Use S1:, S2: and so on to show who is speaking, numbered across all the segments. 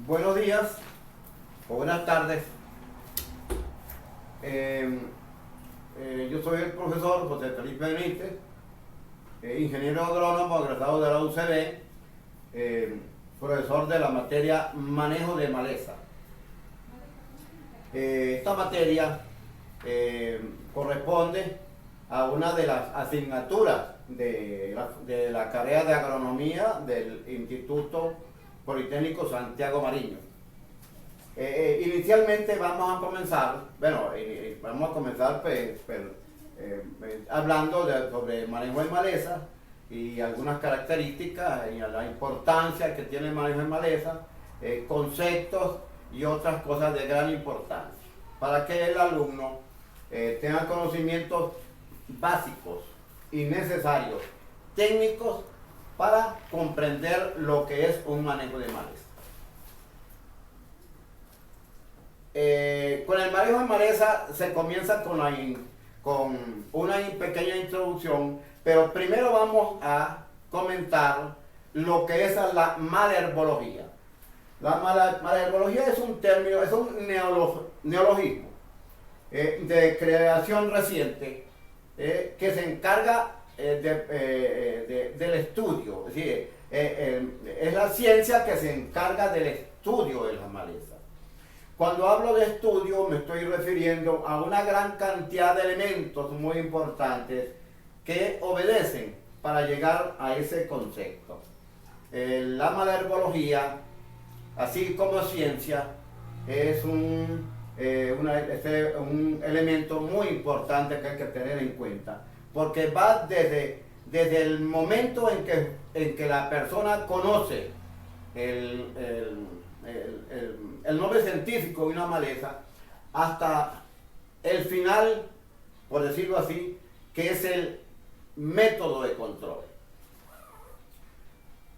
S1: Buenos días o buenas tardes. Yo soy el profesor José Felipe Benítez, ingeniero agrónomo egresado de la UCB, profesor de la materia manejo de maleza. Esta materia corresponde a una de las asignaturas de la carrera de agronomía del Instituto Politécnico Santiago Mariño. Inicialmente vamos a comenzar, hablando sobre manejo de maleza y algunas características y la importancia que tiene el manejo de maleza, conceptos y otras cosas de gran importancia, para que el alumno tenga conocimientos básicos y necesarios, técnicos, para comprender lo que es un manejo de maleza. Con el manejo de maleza se comienza con una pequeña introducción, pero primero vamos a comentar lo que es la malherbología. La malherbología es un término, es un neologismo de creación reciente que se encarga del estudio, es decir, es la ciencia que se encarga del estudio de las malezas. Cuando hablo de estudio me estoy refiriendo a una gran cantidad de elementos muy importantes que obedecen para llegar a ese concepto. La malherbología, así como ciencia, es un elemento muy importante que hay que tener en cuenta, porque va desde el momento en que la persona conoce el nombre científico de una maleza hasta el final, por decirlo así, que es el método de control.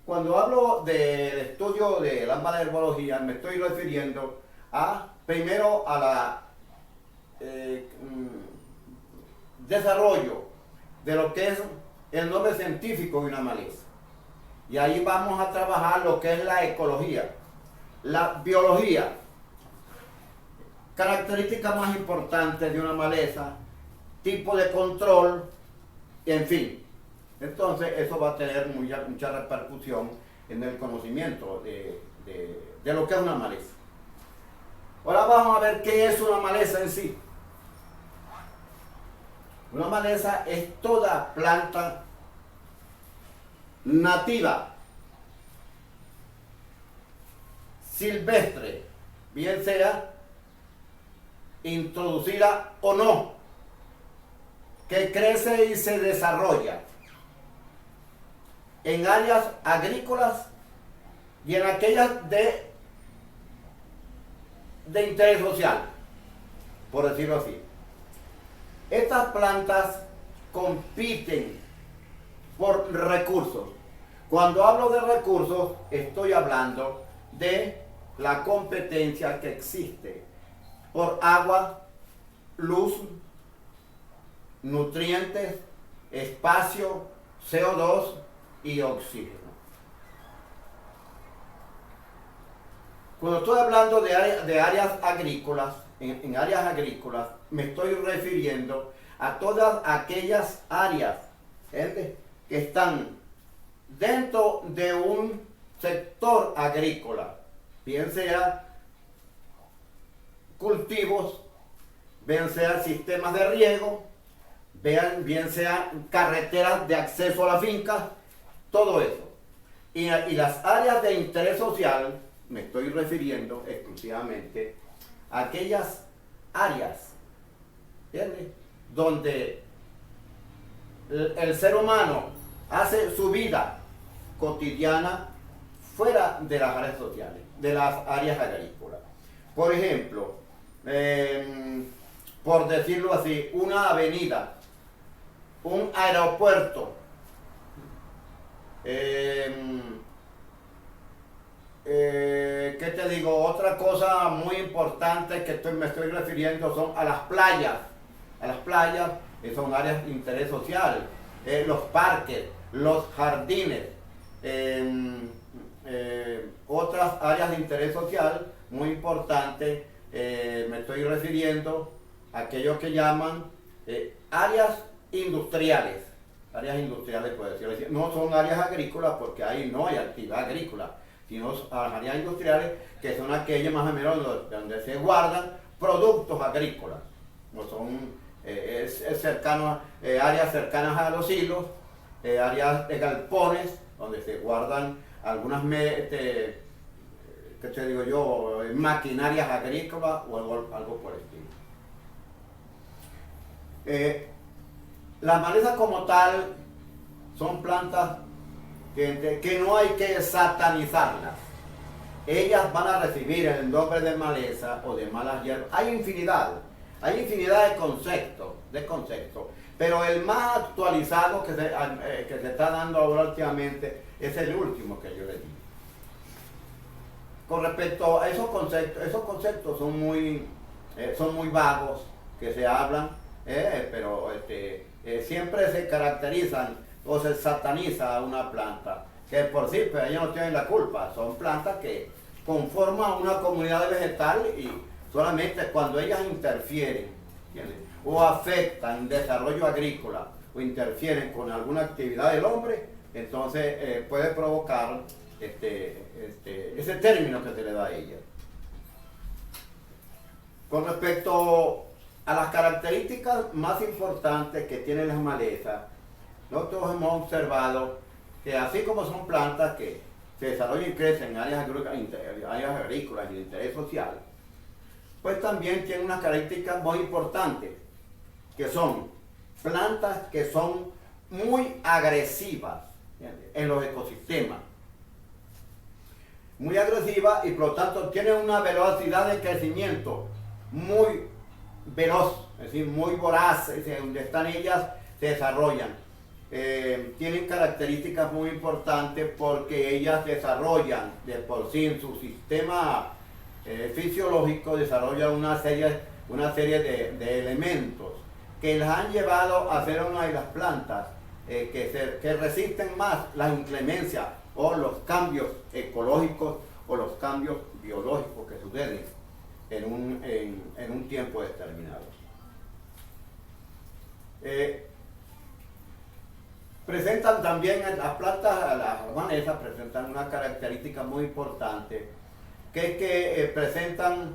S1: Cuando hablo del estudio de la malherbología me estoy refiriendo primero a la desarrollo de lo que es el nombre científico de una maleza. Y ahí vamos a trabajar lo que es la ecología, la biología, características más importantes de una maleza, tipo de control, en fin. Entonces eso va a tener mucha repercusión en el conocimiento de lo que es una maleza. Ahora vamos a ver qué es una maleza en sí. Una maleza es toda planta nativa, silvestre, bien sea introducida o no, que crece y se desarrolla en áreas agrícolas y en aquellas de interés social, por decirlo así. Estas plantas compiten por recursos. Cuando hablo de recursos, estoy hablando de la competencia que existe por agua, luz, nutrientes, espacio, CO2 y oxígeno. Cuando estoy hablando de áreas agrícolas, en áreas agrícolas, me estoy refiriendo a todas aquellas áreas que están dentro de un sector agrícola, bien sea cultivos, bien sea sistemas de riego, bien sea carreteras de acceso a la finca, todo eso. Y las áreas de interés social, me estoy refiriendo exclusivamente a aquellas áreas, ¿entiendes?, donde el ser humano hace su vida cotidiana fuera de las áreas sociales, de las áreas agrícolas. Por ejemplo, por decirlo así, una avenida, un aeropuerto, ¿qué te digo? Otra cosa muy importante que me estoy refiriendo son a las playas. A las playas, son áreas de interés social, los parques, los jardines, otras áreas de interés social muy importantes. Me estoy refiriendo a aquellos que llaman áreas industriales. Áreas industriales, puede decir, no son áreas agrícolas porque ahí no hay actividad agrícola, sino áreas industriales que son aquellas más o menos donde se guardan productos agrícolas. No son áreas cercanas a los hilos, áreas de galpones donde se guardan algunas ¿qué te digo yo? Maquinarias agrícolas o algo por el estilo. Las malezas como tal son plantas que no hay que satanizarlas. Ellas van a recibir el nombre de maleza o de malas hierbas. Hay infinidad de conceptos, pero el más actualizado que se está dando ahora últimamente es el último que yo le di. Con respecto a esos conceptos son muy vagos que se hablan, pero siempre se caracterizan o se sataniza a una planta, que por sí, pero ellos no tienen la culpa, son plantas que conforman una comunidad vegetal y solamente cuando ellas interfieren, ¿entiendes? O afectan el desarrollo agrícola o interfieren con alguna actividad del hombre, entonces puede provocar ese término que se le da a ella. Con respecto a las características más importantes que tienen las malezas, nosotros hemos observado que así como son plantas que se desarrollan y crecen en áreas agrícolas y de interés social, pues también tienen unas características muy importantes, que son plantas que son muy agresivas en los ecosistemas. Muy agresivas y por lo tanto tienen una velocidad de crecimiento muy veloz, es decir, muy voraz, es decir, donde están ellas se desarrollan. Tienen características muy importantes porque ellas desarrollan de por sí en su sistema fisiológico, desarrollan una serie de elementos que las han llevado a ser una de las plantas que resisten más las inclemencias o los cambios ecológicos o los cambios biológicos que suceden en un tiempo determinado. Presentan también las plantas, las malezas presentan una característica muy importante, que es que presentan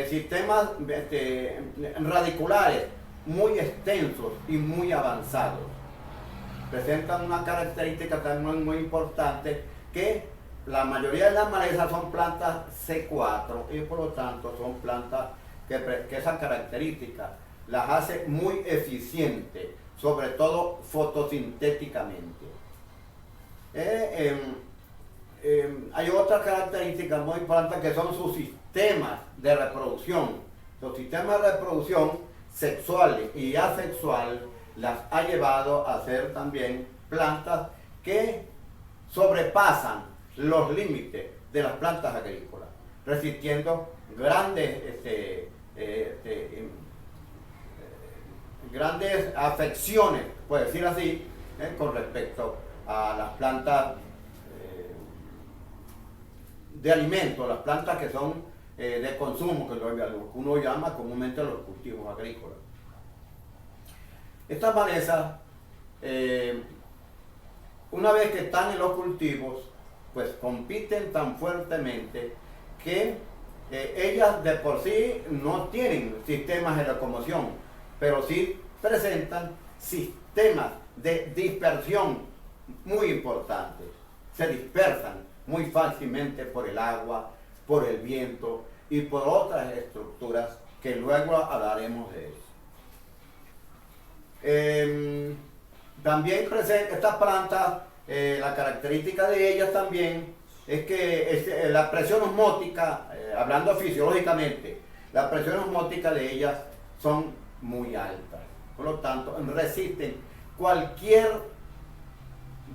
S1: sistemas radiculares muy extensos y muy avanzados. Presentan una característica también muy importante, que la mayoría de las malezas son plantas C4 y por lo tanto son plantas que esa característica las hace muy eficientes, sobre todo fotosintéticamente. Hay otras características muy importantes que son sus sistemas de reproducción. Los sistemas de reproducción sexual y asexual las ha llevado a ser también plantas que sobrepasan los límites de las plantas agrícolas, resistiendo grandes afecciones, puede decir así, con respecto a las plantas de alimento, las plantas que son de consumo, que lo que uno llama comúnmente los cultivos agrícolas. Estas malezas, una vez que están en los cultivos, pues compiten tan fuertemente que ellas de por sí no tienen sistemas de locomoción, pero sí presentan sistemas de dispersión muy importantes. Se dispersan muy fácilmente por el agua, por el viento y por otras estructuras que luego hablaremos de eso. También estas plantas, la característica de ellas también es que la presión osmótica, hablando fisiológicamente, la presión osmótica de ellas son muy altas. Por lo tanto, resisten cualquier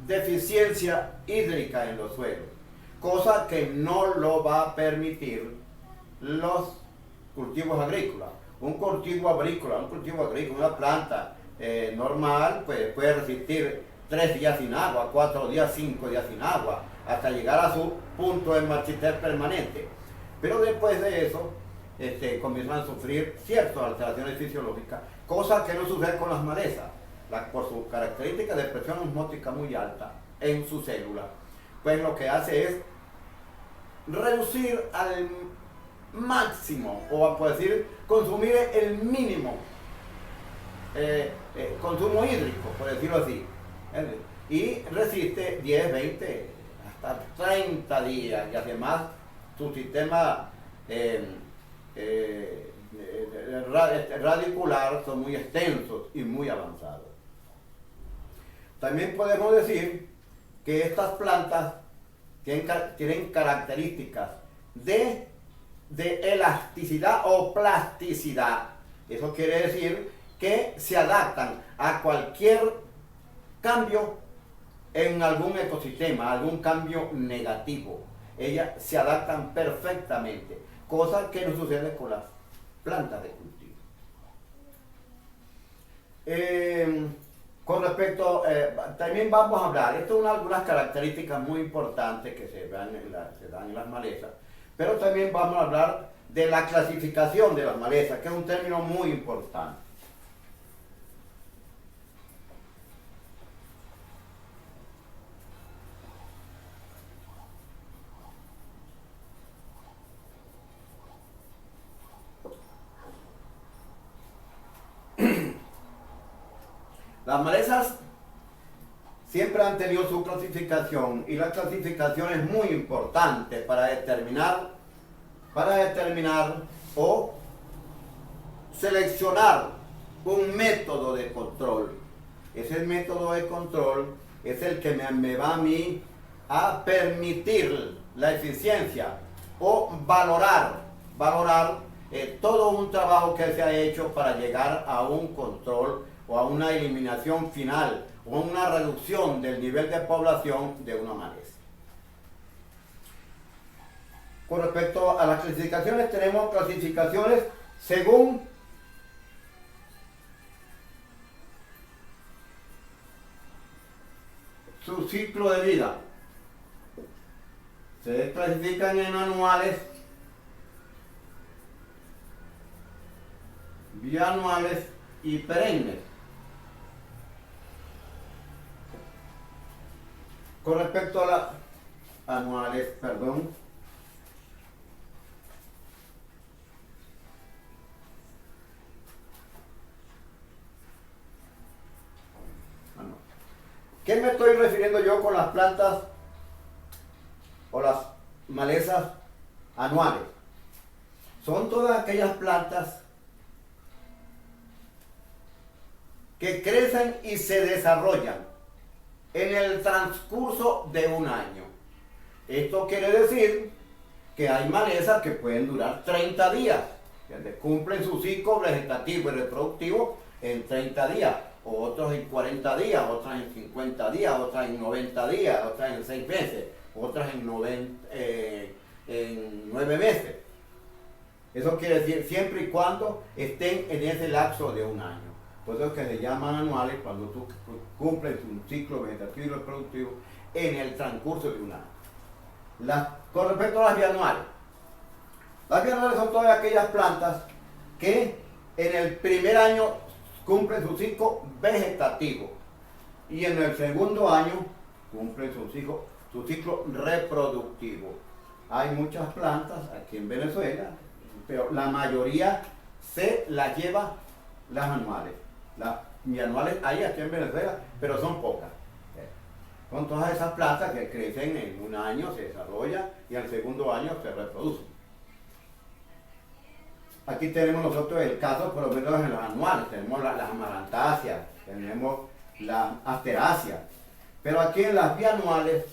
S1: deficiencia hídrica en los suelos, cosa que no lo va a permitir los cultivos agrícolas. Un cultivo agrícola, una planta normal, pues puede resistir 3 días sin agua, 4 días, 5 días sin agua, hasta llegar a su punto de marchitez permanente. Pero después de eso, comienzan a sufrir ciertas alteraciones fisiológicas, cosa que no sucede con las malezas, por su característica de presión osmótica muy alta en su célula. Pues lo que hace es reducir al máximo, o por decir, consumir el mínimo consumo hídrico, por decirlo así, y resiste 10, 20, hasta 30 días, y además su sistema radicular son muy extensos y muy avanzados. También podemos decir que estas plantas tienen características de elasticidad o plasticidad. Eso quiere decir que se adaptan a cualquier cambio en algún ecosistema, algún cambio negativo. Ellas se adaptan perfectamente, cosa que no sucede con las plantas de cultivo. Con respecto, también vamos a hablar, esto es algunas características muy importantes que se dan en las malezas, pero también vamos a hablar de la clasificación de las malezas, que es un término muy importante. Las malezas siempre han tenido su clasificación, y la clasificación es muy importante para determinar o seleccionar un método de control. Ese método de control es el que me va a mí a permitir la eficiencia o valorar todo un trabajo que se ha hecho para llegar a un control o a una eliminación final o a una reducción del nivel de población de una maleza. Con respecto a las clasificaciones, tenemos clasificaciones según su ciclo de vida. Se clasifican en anuales, bianuales y perennes. Con respecto a las anuales, ¿qué me estoy refiriendo yo con las plantas o las malezas anuales? Son todas aquellas plantas que crecen y se desarrollan en el transcurso de un año. Esto quiere decir que hay malezas que pueden durar 30 días, que cumplen su ciclo vegetativo y reproductivo en 30 días, otros en 40 días, otras en 50 días, otras en 90 días, otras en 6 meses, otras en 9 meses. Eso quiere decir siempre y cuando estén en ese lapso de un año. Por eso es que se llaman anuales cuando tú cumples un ciclo vegetativo y reproductivo en el transcurso de un año. Con respecto a las bianuales son todas aquellas plantas que en el primer año cumplen su ciclo vegetativo y en el segundo año cumplen su ciclo reproductivo. Hay muchas plantas aquí en Venezuela, pero la mayoría se las lleva las anuales. Las bianuales hay aquí en Venezuela, pero son pocas. Son todas esas plantas que crecen en un año, se desarrollan y al segundo año se reproducen. Aquí tenemos nosotros el caso, por lo menos en los anuales, tenemos las amarantáceas, tenemos las asteráceas, pero aquí en las bianuales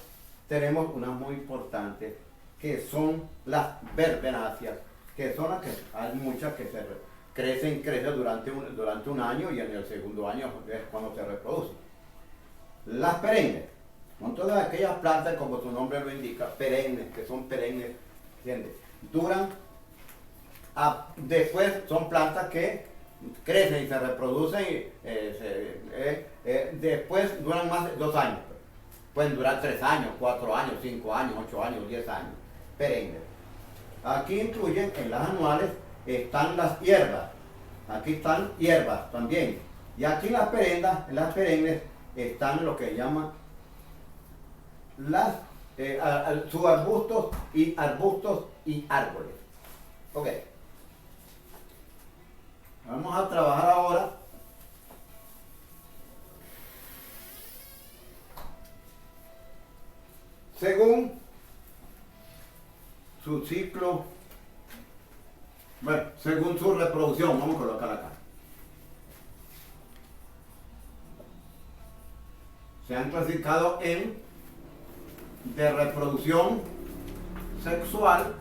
S1: tenemos unas muy importantes que son las verbenáceas, que son las que hay muchas que crecen durante un año y en el segundo año es cuando se reproducen. Las perennes son todas aquellas plantas, como su nombre lo indica, perennes, que son perennes, ¿entiendes? Duran, después son plantas que crecen y se reproducen Después duran más de 2 años. Pueden durar 3 años, 4 años, 5 años, 8 años, 10 años. Perennes. Aquí incluyen, en las anuales, están las hierbas. Aquí están hierbas también. Y aquí en las perennes, están lo que llaman las subarbustos y arbustos y árboles. Ok. Vamos a trabajar ahora según su ciclo, bueno, según su reproducción, vamos a colocar acá. Se han clasificado en de reproducción sexual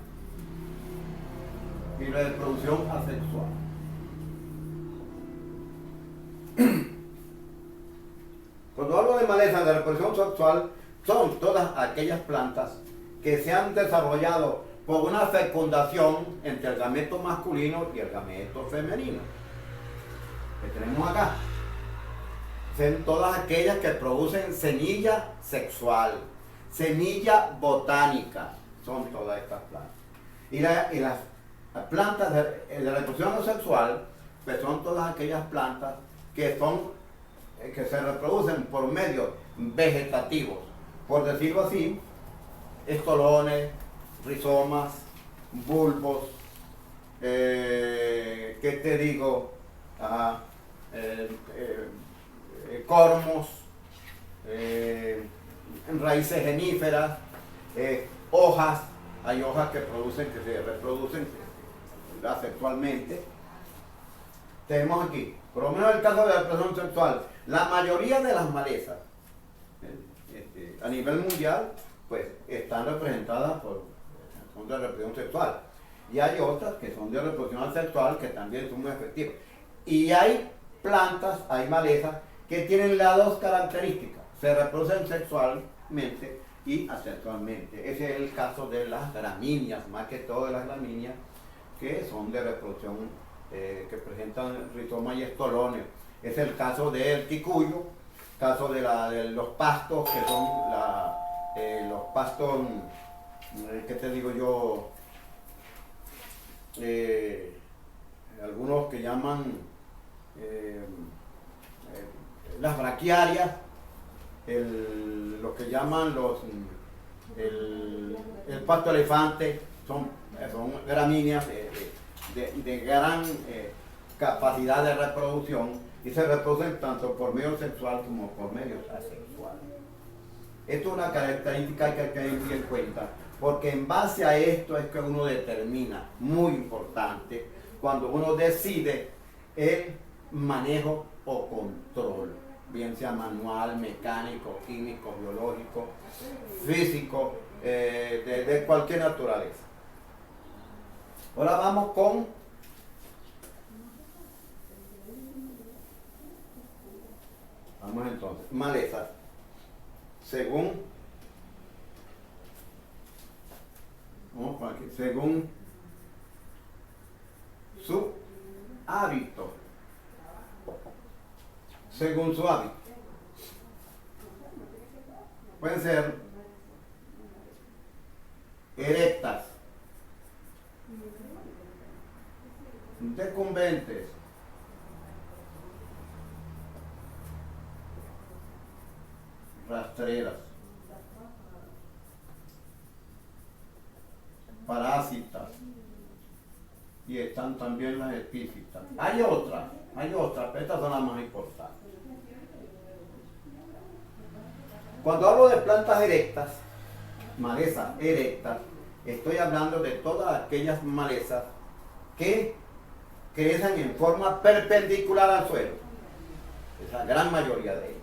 S1: y reproducción asexual. Cuando hablo de malezas de reproducción sexual, son todas aquellas plantas que se han desarrollado por una fecundación entre el gameto masculino y el gameto femenino. Que tenemos acá. Son todas aquellas que producen semilla sexual, semilla botánica, son todas estas plantas. Y las plantas de reproducción sexual, pues son todas aquellas plantas que se reproducen por medios vegetativos, por decirlo así, estolones, rizomas, bulbos, ¿qué te digo? Cormos, raíces geníferas, hojas, hay hojas que se reproducen sexualmente. Tenemos aquí, por lo menos el caso de la reproducción sexual, la mayoría de las malezas a nivel mundial pues están representadas son de reproducción sexual, y hay otras que son de reproducción asexual que también son muy efectivas, y hay plantas, hay malezas que tienen las dos características, se reproducen sexualmente y asexualmente. Ese es el caso de las gramíneas, más que todo de las gramíneas que son de reproducción, que presentan rizomas y estolones. Es el caso del quicuyo, caso de los pastos, que son los pastos, ¿qué te digo yo? Algunos que llaman las braquiarias, lo que llaman el pasto elefante, son gramíneas de gran capacidad de reproducción y se reproducen tanto por medio sexual como por medios asexuales. Esto es una característica que hay que tener en cuenta, porque en base a esto es que uno determina, muy importante, cuando uno decide el manejo o control, bien sea manual, mecánico, químico, biológico, físico, de cualquier naturaleza. Ahora vamos entonces, malezas, según su hábito. Según su hábito. Pueden ser erectas, decumbentes, rastreras, parásitas, y están también las epífitas. Hay otras, pero estas son las más importantes. Cuando hablo de plantas erectas, malezas erectas, estoy hablando de todas aquellas malezas que crecen en forma perpendicular al suelo. Es la gran mayoría de ellas.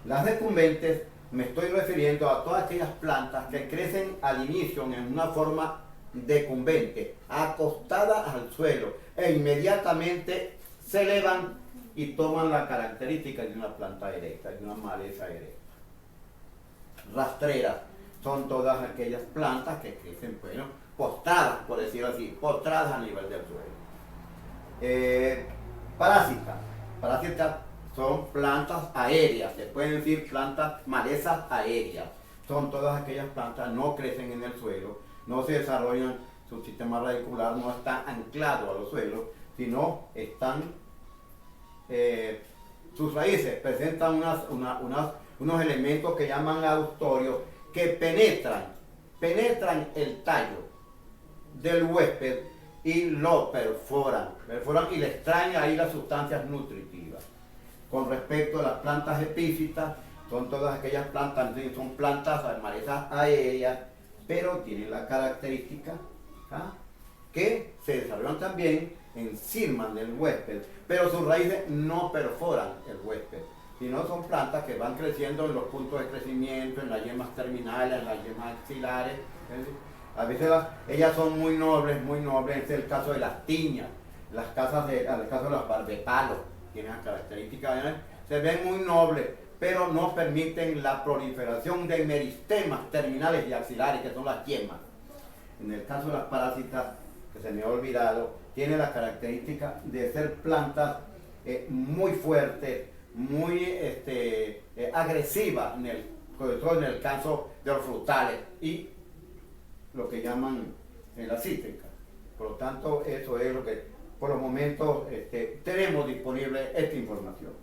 S1: Las decumbentes, me estoy refiriendo a todas aquellas plantas que crecen al inicio en una forma decumbente, acostadas al suelo, e inmediatamente se elevan y toman la característica de una planta erecta, de una maleza erecta. Rastreras son todas aquellas plantas que crecen, bueno, postradas, por decirlo así, postradas a nivel del suelo. Parásitas son plantas aéreas, se pueden decir plantas malezas aéreas. Son todas aquellas plantas, no crecen en el suelo, no se desarrollan, su sistema radicular no está anclado a los suelos, sino están, sus raíces presentan unos elementos que llaman adductorios que penetran el tallo del huésped y lo perforan y le extraen ahí las sustancias nutritivas. Con respecto a las plantas epífitas, son todas aquellas plantas, son plantas malezas aéreas, pero tienen la característica que se desarrollan también encima del huésped, pero sus raíces no perforan el huésped, sino son plantas que van creciendo en los puntos de crecimiento, en las yemas terminales, en las yemas axilares. A veces ellas son muy nobles, este es el caso de las tiñas, el caso de las barbepalos, tienen las características, se ven muy nobles, pero no permiten la proliferación de meristemas terminales y axilares, que son las yemas. En el caso de las parásitas, que se me ha olvidado, tiene la característica de ser plantas muy fuertes, muy agresivas, sobre todo en el caso de los frutales y lo que llaman la cítrica. Por lo tanto, eso es lo que por los momentos tenemos disponible esta información.